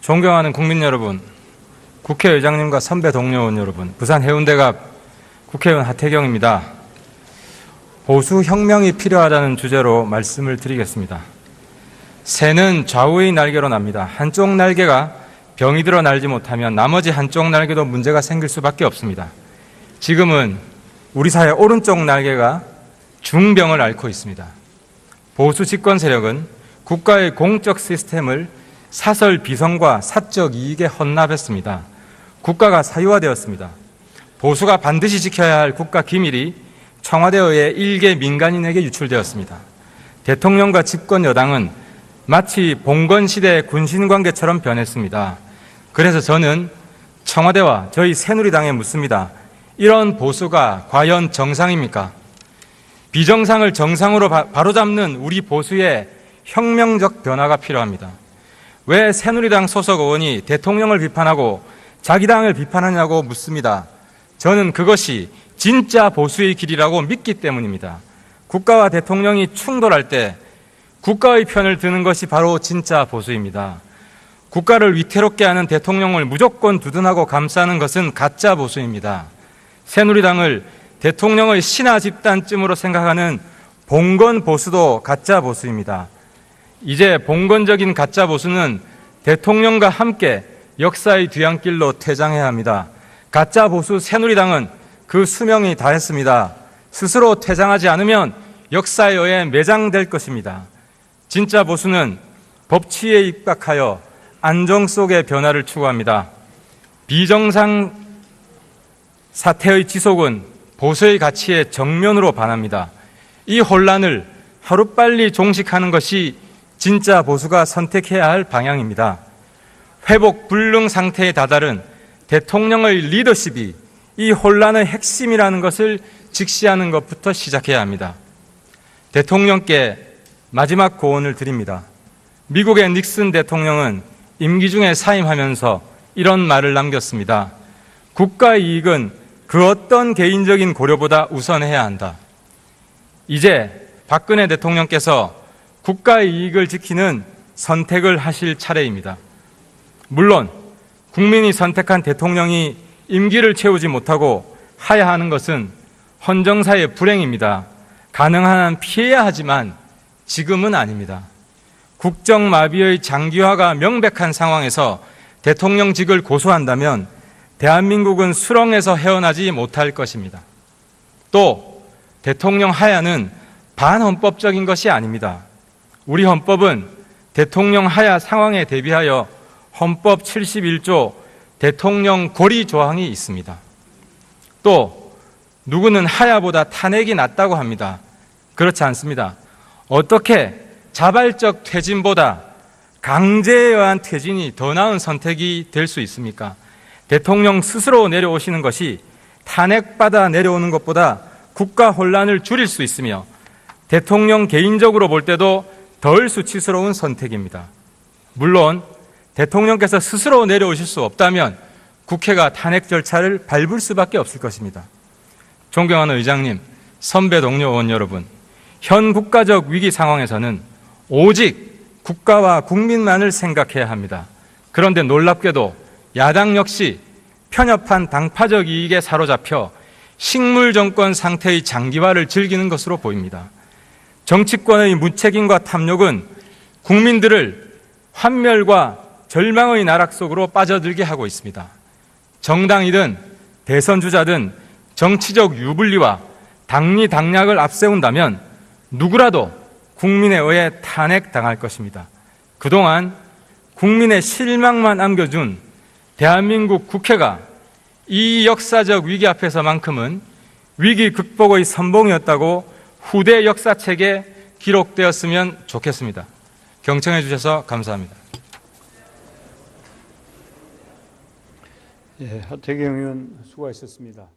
존경하는 국민 여러분, 국회의장님과 선배 동료 의원 여러분, 부산 해운대갑 국회의원 하태경입니다. 보수 혁명이 필요하다는 주제로 말씀을 드리겠습니다. 새는 좌우의 날개로 납니다. 한쪽 날개가 병이 들어 날지 못하면 나머지 한쪽 날개도 문제가 생길 수밖에 없습니다. 지금은 우리 사회 오른쪽 날개가 중병을 앓고 있습니다. 보수 집권 세력은 국가의 공적 시스템을 사설 비선과 사적 이익에 헌납했습니다. 국가가 사유화되었습니다. 보수가 반드시 지켜야 할 국가 기밀이 청와대에 의해 일개 민간인에게 유출되었습니다. 대통령과 집권 여당은 마치 봉건시대의 군신관계처럼 변했습니다. 그래서 저는 청와대와 저희 새누리당에 묻습니다. 이런 보수가 과연 정상입니까? 비정상을 정상으로 바로잡는 우리 보수의 혁명적 변화가 필요합니다. 왜 새누리당 소속 의원이 대통령을 비판하고 자기 당을 비판하냐고 묻습니다. 저는 그것이 진짜 보수의 길이라고 믿기 때문입니다. 국가와 대통령이 충돌할 때 국가의 편을 드는 것이 바로 진짜 보수입니다. 국가를 위태롭게 하는 대통령을 무조건 두둔하고 감싸는 것은 가짜 보수입니다. 새누리당을 대통령의 신하 집단쯤으로 생각하는 봉건 보수도 가짜 보수입니다. 이제 봉건적인 가짜 보수는 대통령과 함께 역사의 뒤안길로 퇴장해야 합니다. 가짜 보수 새누리당은 그 수명이 다했습니다. 스스로 퇴장하지 않으면 역사에 의해 매장될 것입니다. 진짜 보수는 법치에 입각하여 안정 속의 변화를 추구합니다. 비정상 사태의 지속은 보수의 가치에 정면으로 반합니다. 이 혼란을 하루빨리 종식하는 것이 진짜 보수가 선택해야 할 방향입니다. 회복 불능 상태에 다다른 대통령의 리더십이 이 혼란의 핵심이라는 것을 직시하는 것부터 시작해야 합니다. 대통령께 마지막 고언을 드립니다. 미국의 닉슨 대통령은 임기 중에 사임하면서 이런 말을 남겼습니다. 국가의 이익은 그 어떤 개인적인 고려보다 우선해야 한다. 이제 박근혜 대통령께서 국가의 이익을 지키는 선택을 하실 차례입니다. 물론 국민이 선택한 대통령이 임기를 채우지 못하고 하야하는 것은 헌정사의 불행입니다. 가능한 한 피해야 하지만 지금은 아닙니다. 국정마비의 장기화가 명백한 상황에서 대통령직을 고수한다면 대한민국은 수렁에서 헤어나지 못할 것입니다. 또 대통령 하야는 반헌법적인 것이 아닙니다. 우리 헌법은 대통령 하야 상황에 대비하여 헌법 71조 대통령 고리 조항이 있습니다. 또 누구는 하야보다 탄핵이 낫다고 합니다. 그렇지 않습니다. 어떻게 자발적 퇴진보다 강제에 의한 퇴진이 더 나은 선택이 될 수 있습니까? 대통령 스스로 내려오시는 것이 탄핵받아 내려오는 것보다 국가 혼란을 줄일 수 있으며 대통령 개인적으로 볼 때도 덜 수치스러운 선택입니다. 물론 대통령께서 스스로 내려오실 수 없다면 국회가 탄핵 절차를 밟을 수밖에 없을 것입니다. 존경하는 의장님, 선배 동료 의원 여러분, 현 국가적 위기 상황에서는 오직 국가와 국민만을 생각해야 합니다. 그런데 놀랍게도 야당 역시 편협한 당파적 이익에 사로잡혀 식물 정권 상태의 장기화를 즐기는 것으로 보입니다. 정치권의 무책임과 탐욕은 국민들을 환멸과 절망의 나락 속으로 빠져들게 하고 있습니다. 정당이든 대선 주자든 정치적 유불리와 당리당략을 앞세운다면 누구라도 국민에 의해 탄핵당할 것입니다. 그동안 국민의 실망만 안겨준 대한민국 국회가 이 역사적 위기 앞에서만큼은 위기 극복의 선봉이었다고 후대 역사책에 기록되었으면 좋겠습니다. 경청해 주셔서 감사합니다. 하태경 의원 수고하셨습니다.